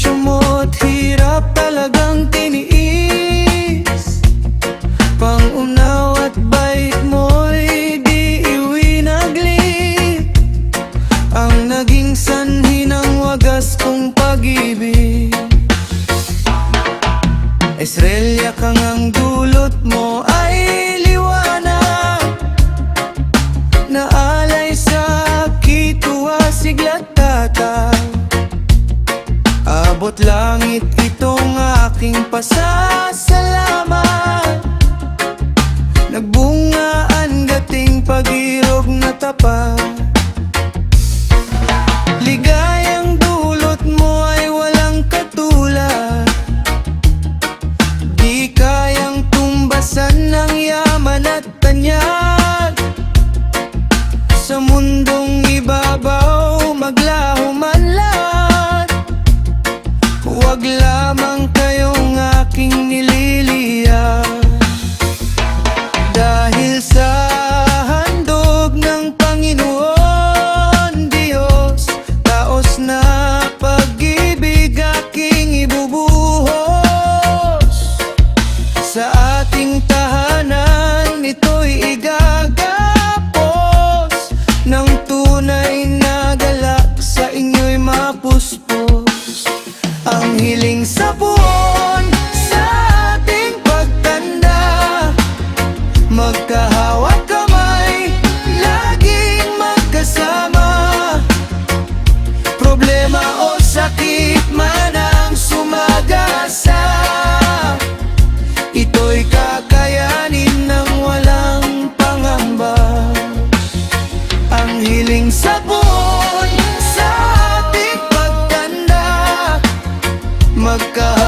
sakripisyo mo't hirap talagang tiniis. Pangunaw at bait mo'y di iwinaglit, ang naging sanhi ng wagas kong pag-ibig. Estrella kang ang dulot mo ay liwanag, na alay sa kituwa siglat tatag. Abot langit itong aking pasasalamat, nagbungaan dating pag-irog na tapat. Ligayang dulot mo ay walang katulad, di kayang tumbasan ng yaman at tanyag. Sa mundong ibabaw maglaho man lahat, huwag lamang kayong aking nililiya. Dahil sa handog ng Panginoon Diyos, taos na pag-ibig aking ibubuhos. Sa ating tahanan ito'y igagapos, ng tunay na galak sa inyo'y mapuspos. Ang hiling sa buwan sa ating pagtanda, magkahawat kamay, laging magkasama. Problema o sakit man ang sumagasa, ito'y kakayanin ng walang pangamba. Ang hiling sa buwan sa ating pagtanda, magkahawat